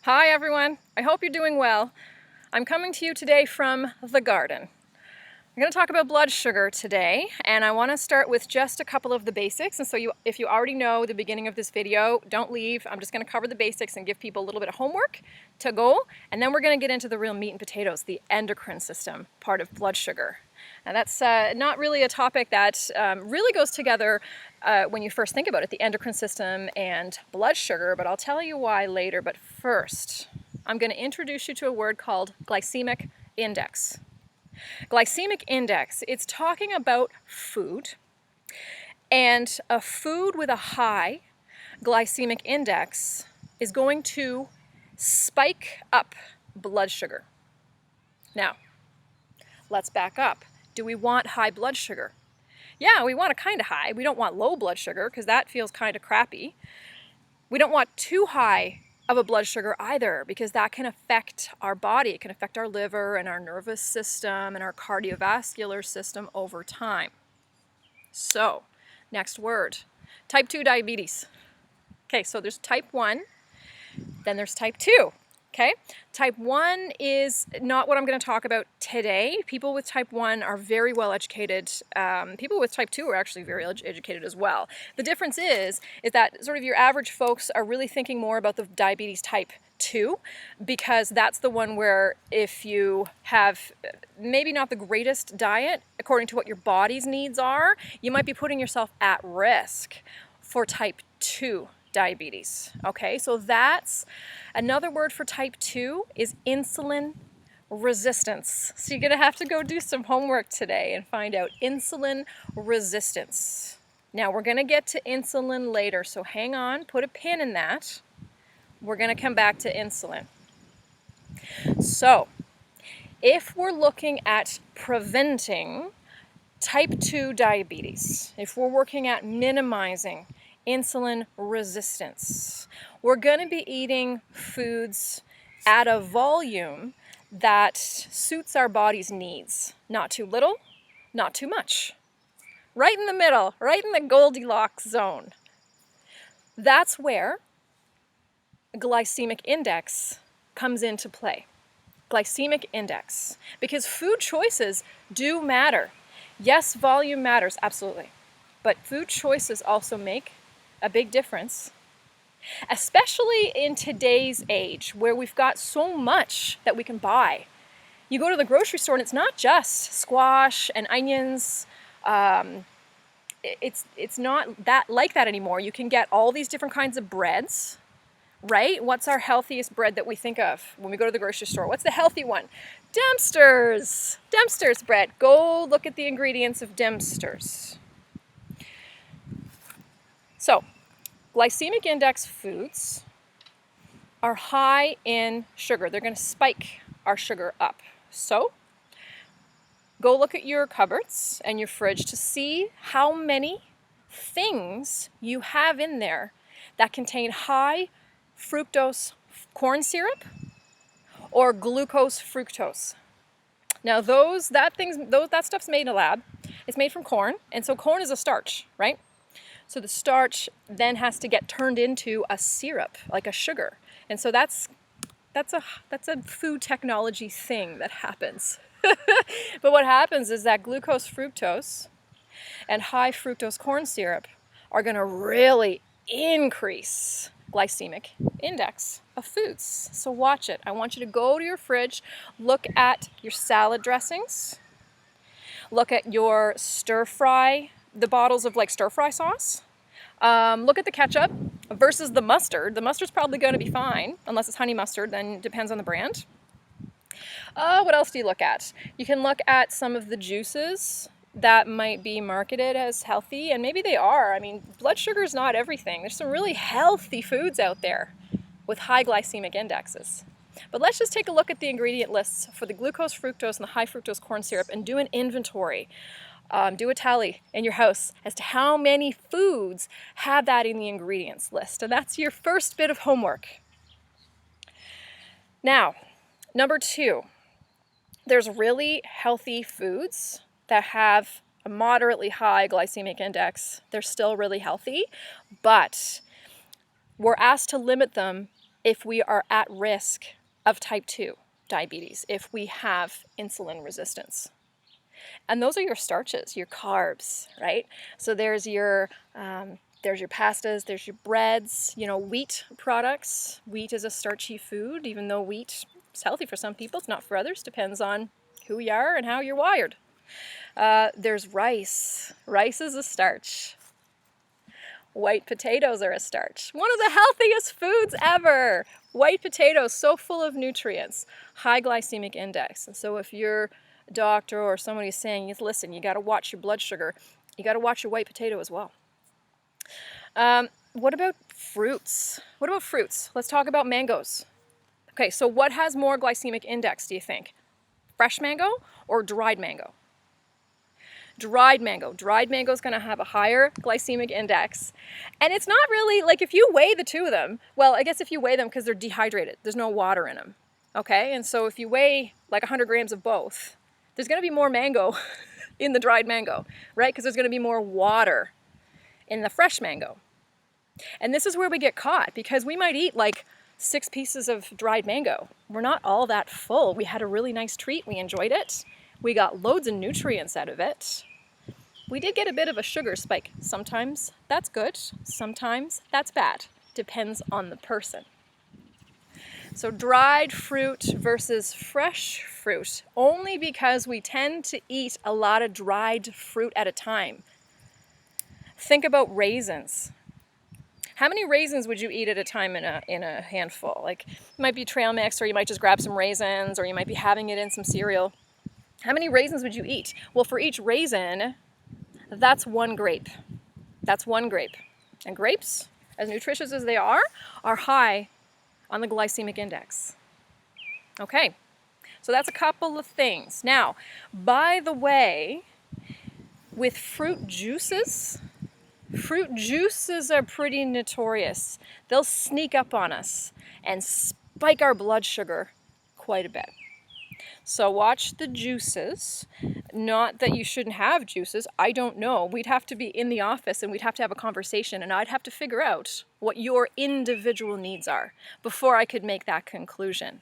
Hi everyone, I hope you're doing well. I'm coming to you today from the garden. I'm going to talk about blood sugar today, and I want to start with just a couple of the basics. And so if you already know the beginning of this video, don't leave. I'm just going to cover the basics and give people a little bit of homework to go, and then we're going to get into the real meat and potatoes, the endocrine system part of blood sugar. Now that's not really a topic that really goes together when you first think about it, the endocrine system and blood sugar, but I'll tell you why later. But first, I'm going to introduce you to a word called glycemic index. Glycemic index, it's talking about food, and a food with a high glycemic index is going to spike up blood sugar. Now, let's back up. Do we want high blood sugar? Yeah, we want it kind of high. We don't want low blood sugar because that feels kind of crappy. We don't want too high of a blood sugar either, because that can affect our body. It can affect our liver and our nervous system and our cardiovascular system over time. So, next word, type 2 diabetes. Okay, so there's type 1, then there's type 2. Okay, type 1 is not what I'm going to talk about today. People with type 1 are very well educated. People with type 2 are actually very educated as well. The difference is that sort of your average folks are really thinking more about the diabetes type 2, because that's the one where if you have maybe not the greatest diet according to what your body's needs are, you might be putting yourself at risk for type 2 diabetes. Okay, so that's another word for type 2 is insulin resistance. So you're going to have to go do some homework today and find out insulin resistance. Now we're going to get to insulin later, so hang on, put a pin in that. We're going to come back to insulin. So if we're looking at preventing type 2 diabetes, if we're working at minimizing insulin resistance, we're going to be eating foods at a volume that suits our body's needs. Not too little, not too much. Right in the middle, right in the Goldilocks zone. That's where glycemic index comes into play. Glycemic index. Because food choices do matter. Yes, volume matters, absolutely. But food choices also make a big difference, especially in today's age where we've got so much that we can buy. You go to the grocery store and it's not just squash and onions. It's not that like that anymore. You can get all these different kinds of breads, right? What's our healthiest bread that we think of when we go to the grocery store? What's the healthy one? Dempster's. Dempster's bread. Go look at the ingredients of Dempster's. So, glycemic index foods are high in sugar. They're going to spike our sugar up. So, go look at your cupboards and your fridge to see how many things you have in there that contain high fructose corn syrup or glucose fructose. Now that stuff's made in a lab. It's made from corn, and so corn is a starch, right? So the starch then has to get turned into a syrup, like a sugar. And so that's a food technology thing that happens. But what happens is that glucose fructose and high fructose corn syrup are going to really increase glycemic index of foods. So watch it. I want you to go to your fridge, look at your salad dressings, look at your stir fry, the bottles of like stir fry sauce. Look at the ketchup versus the mustard. The mustard's probably going to be fine, unless it's honey mustard, then it depends on the brand. What else do you look at? You can look at some of the juices that might be marketed as healthy, and maybe they are. I mean, blood sugar is not everything. There's some really healthy foods out there with high glycemic indexes. But let's just take a look at the ingredient lists for the glucose fructose and the high fructose corn syrup and do an inventory. Do a tally in your house as to how many foods have that in the ingredients list. And that's your first bit of homework. Now, number 2, there's really healthy foods that have a moderately high glycemic index. They're still really healthy, but we're asked to limit them if we are at risk of type 2 diabetes, if we have insulin resistance. And those are your starches, your carbs, right? So there's your pastas, there's your breads, wheat products. Wheat is a starchy food, even though wheat is healthy for some people, it's not for others, depends on who you are and how you're wired. There's rice. Rice is a starch. White potatoes are a starch. One of the healthiest foods ever. White potatoes, so full of nutrients, high glycemic index. And so if your doctor or somebody is saying, listen, you got to watch your blood sugar, you got to watch your white potato as well. What about fruits? Let's talk about mangoes. Okay, so what has more glycemic index, do you think? Fresh mango or dried mango? Dried mango. Dried mango is going to have a higher glycemic index. And it's not really, like if you weigh the two of them, well, I guess if you weigh them because they're dehydrated, there's no water in them. Okay, and so if you weigh like 100 grams of both, there's going to be more mango in the dried mango, right? Because there's going to be more water in the fresh mango. And this is where we get caught, because we might eat like 6 pieces of dried mango. We're not all that full. We had a really nice treat. We enjoyed it. We got loads of nutrients out of it. We did get a bit of a sugar spike. Sometimes that's good. Sometimes that's bad. Depends on the person. So dried fruit versus fresh fruit, only because we tend to eat a lot of dried fruit at a time. Think about raisins. How many raisins would you eat at a time in a handful? Like, it might be trail mix, or you might just grab some raisins, or you might be having it in some cereal. How many raisins would you eat? Well, for each raisin, that's 1 grape. That's 1 grape. And grapes, as nutritious as they are high on the glycemic index. Okay, so that's a couple of things. Now, by the way, with fruit juices are pretty notorious. They'll sneak up on us and spike our blood sugar quite a bit. So watch the juices. Not that you shouldn't have juices. I don't know. We'd have to be in the office and we'd have to have a conversation, and I'd have to figure out what your individual needs are before I could make that conclusion.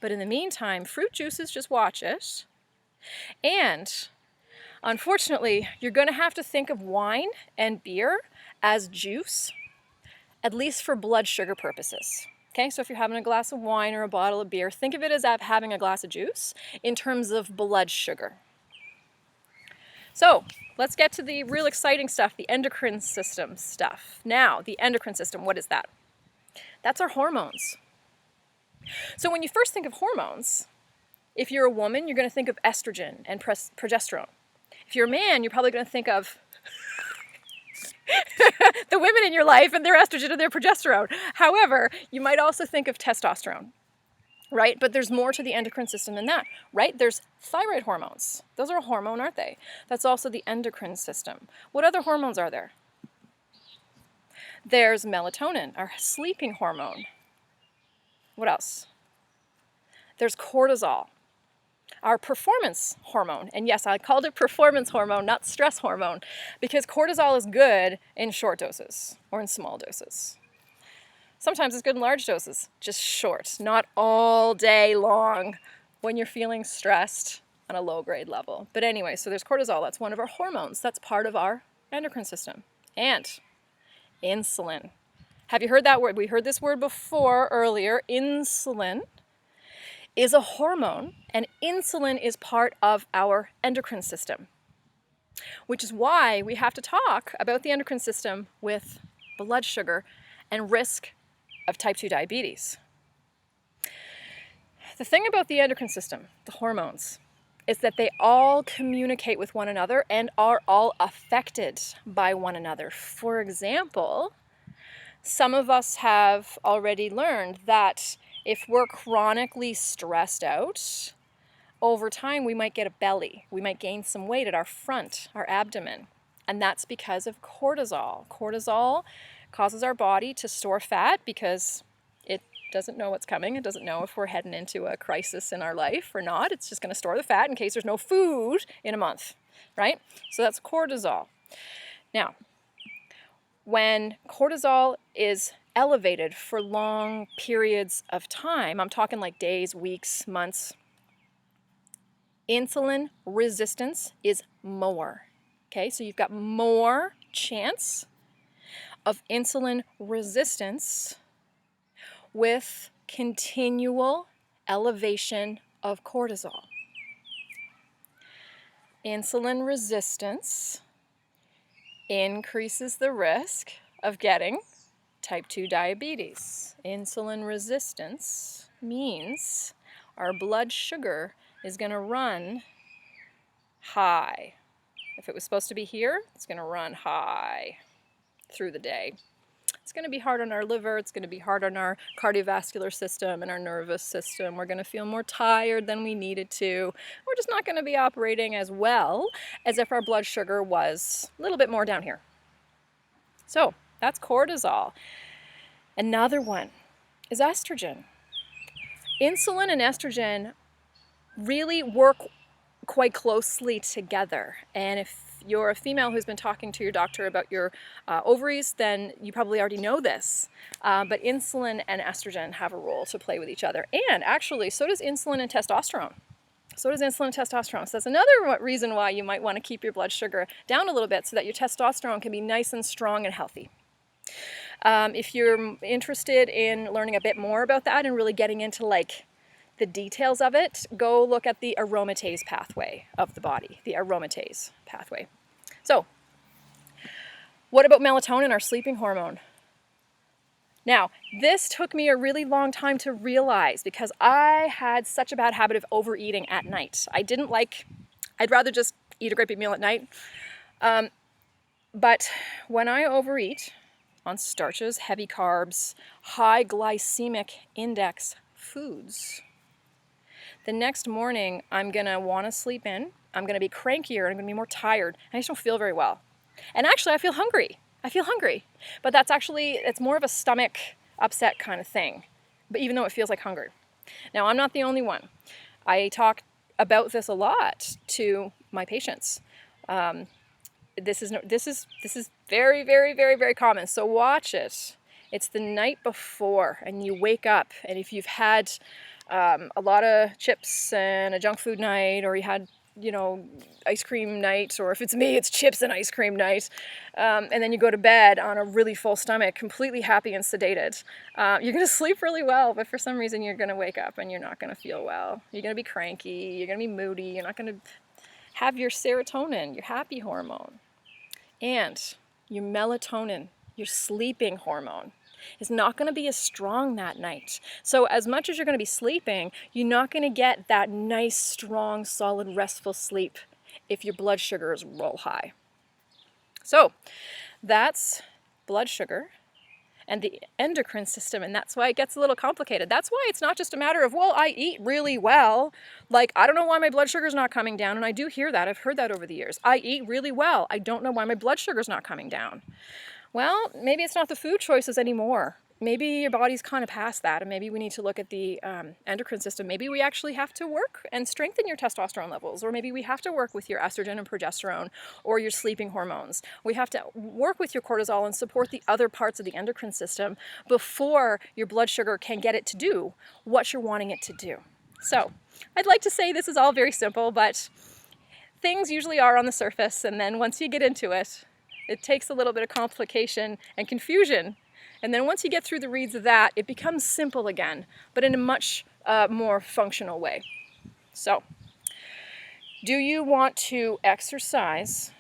But in the meantime, fruit juices, just watch it. And unfortunately, you're going to have to think of wine and beer as juice, at least for blood sugar purposes. Okay, so if you're having a glass of wine or a bottle of beer, think of it as having a glass of juice in terms of blood sugar. So let's get to the real exciting stuff, the endocrine system stuff. Now, the endocrine system, what is that? That's our hormones. So when you first think of hormones, if you're a woman, you're going to think of estrogen and progesterone. If you're a man, you're probably going to think of the women in your life and their estrogen and their progesterone. However, you might also think of testosterone, right? But there's more to the endocrine system than that, right? There's thyroid hormones. Those are a hormone, aren't they? That's also the endocrine system. What other hormones are there? There's melatonin, our sleeping hormone. What else? There's cortisol, our performance hormone. And yes, I called it performance hormone, not stress hormone, because cortisol is good in short doses or in small doses. Sometimes it's good in large doses, just short, not all day long when you're feeling stressed on a low grade level. But anyway, so there's cortisol. That's one of our hormones. That's part of our endocrine system. And insulin. Have you heard that word? We heard this word before earlier. Insulin is a hormone, and insulin is part of our endocrine system, which is why we have to talk about the endocrine system with blood sugar and risk of type 2 diabetes. The thing about the endocrine system, the hormones, is that they all communicate with one another and are all affected by one another. For example, some of us have already learned that if we're chronically stressed out, over time we might get a belly. We might gain some weight at our front, our abdomen. And that's because of cortisol. Cortisol causes our body to store fat because it doesn't know what's coming. It doesn't know if we're heading into a crisis in our life or not. It's just going to store the fat in case there's no food in a month, right? So that's cortisol. Now, when cortisol is elevated for long periods of time, I'm talking like days, weeks, months, insulin resistance is more. Okay, so you've got more chance of insulin resistance with continual elevation of cortisol. Insulin resistance increases the risk of getting type 2 diabetes. Insulin resistance means our blood sugar is going to run high. If it was supposed to be here, it's going to run high through the day. It's going to be hard on our liver, it's going to be hard on our cardiovascular system and our nervous system. We're going to feel more tired than we needed to. We're just not going to be operating as well as if our blood sugar was a little bit more down here. So that's cortisol. Another one is estrogen. Insulin and estrogen really work quite closely together. And if you're a female who's been talking to your doctor about your ovaries, then you probably already know this. But insulin and estrogen have a role to play with each other. And actually, so does insulin and testosterone. So that's another reason why you might want to keep your blood sugar down a little bit so that your testosterone can be nice and strong and healthy. If you're interested in learning a bit more about that and really getting into like the details of it, go look at the aromatase pathway of the body, the aromatase pathway. So, what about melatonin, our sleeping hormone? Now, this took me a really long time to realize because I had such a bad habit of overeating at night. I'd rather just eat a great big meal at night. But when I overeat on starches, heavy carbs, high glycemic index foods, the next morning, I'm going to want to sleep in, I'm going to be crankier, I'm going to be more tired, and I just don't feel very well. And actually, I feel hungry. But it's more of a stomach upset kind of thing, but even though it feels like hunger. Now, I'm not the only one. I talk about this a lot to my patients. This is very, very, very, very common, so watch it. It's the night before, and you wake up, and if you've had a lot of chips and a junk food night, or you had, ice cream night, or if it's me, it's chips and ice cream night, and then you go to bed on a really full stomach, completely happy and sedated. You're going to sleep really well, but for some reason you're going to wake up and you're not going to feel well. You're going to be cranky, you're going to be moody, you're not going to have your serotonin, your happy hormone, and your melatonin, your sleeping hormone, is not going to be as strong that night. So as much as you're going to be sleeping, you're not going to get that nice, strong, solid, restful sleep if your blood sugar is real high. So that's blood sugar and the endocrine system, and that's why it gets a little complicated. That's why it's not just a matter of, well, I eat really well, like I don't know why my blood sugar's not coming down, and I do hear that. I've heard that over the years. I eat really well. I don't know why my blood sugar's not coming down. Well, maybe it's not the food choices anymore. Maybe your body's kind of past that, and maybe we need to look at the endocrine system. Maybe we actually have to work and strengthen your testosterone levels, or maybe we have to work with your estrogen and progesterone or your sleeping hormones. We have to work with your cortisol and support the other parts of the endocrine system before your blood sugar can get it to do what you're wanting it to do. So I'd like to say this is all very simple, but things usually are on the surface, and then once you get into it, it takes a little bit of complication and confusion. And then once you get through the reeds of that, it becomes simple again, but in a much more functional way. So, do you want to exercise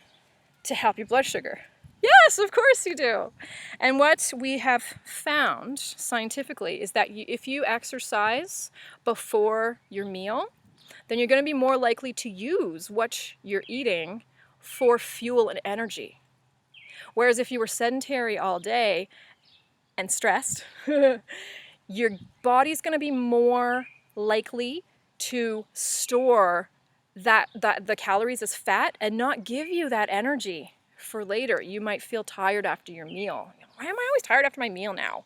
to help your blood sugar? Yes, of course you do. And what we have found scientifically is that if you exercise before your meal, then you're going to be more likely to use what you're eating for fuel and energy. Whereas if you were sedentary all day and stressed, your body's going to be more likely to store the calories as fat and not give you that energy for later. You might feel tired after your meal. Why am I always tired after my meal now?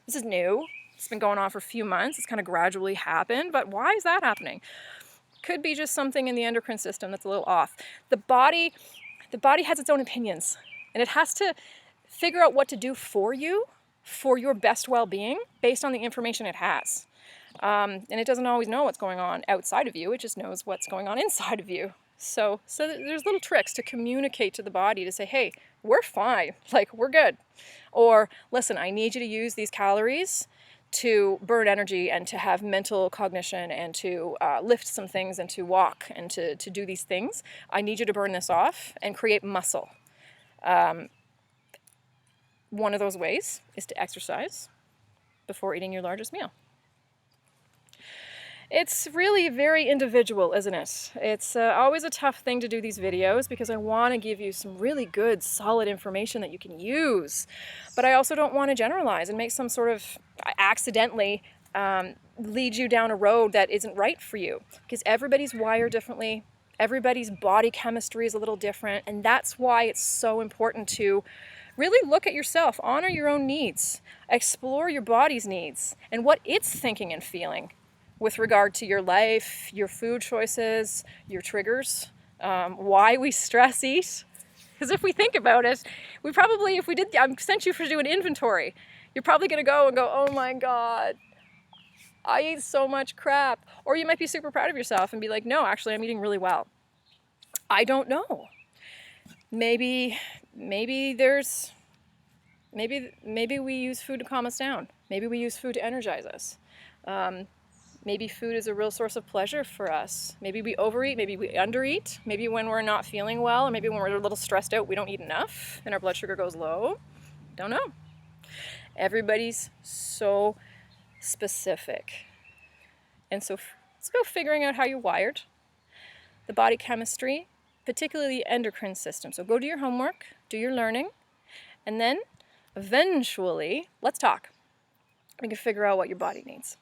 This is new. It's been going on for a few months. It's kind of gradually happened, but why is that happening? Could be just something in the endocrine system that's a little off. The body has its own opinions, and it has to figure out what to do for you for your best well-being based on the information it has. And it doesn't always know what's going on outside of you, it just knows what's going on inside of you. So there's little tricks to communicate to the body to say, hey, we're fine, like we're good. Or listen, I need you to use these calories to burn energy and to have mental cognition and to lift some things and to walk and to do these things. I need you to burn this off and create muscle. One of those ways is to exercise before eating your largest meal. It's really very individual, isn't it? It's always a tough thing to do these videos because I want to give you some really good, solid information that you can use. But I also don't want to generalize and make some sort of accidentally lead you down a road that isn't right for you. Because everybody's wired differently. Everybody's body chemistry is a little different. And that's why it's so important to really look at yourself, honor your own needs, explore your body's needs and what it's thinking and feeling with regard to your life, your food choices, your triggers, why we stress eat. Because if we think about it, we probably, if we did, I sent you to do an inventory, you're probably going to go and go, oh my God, I eat so much crap. Or you might be super proud of yourself and be like, no, actually, I'm eating really well. I don't know. Maybe we use food to calm us down. Maybe we use food to energize us. Maybe food is a real source of pleasure for us. Maybe we overeat, maybe we undereat. Maybe when we're not feeling well, or maybe when we're a little stressed out, we don't eat enough and our blood sugar goes low. Don't know. Everybody's so specific. And so let's go figuring out how you're wired, the body chemistry, particularly the endocrine system. So go do your homework, do your learning, and then eventually, let's talk. We can figure out what your body needs.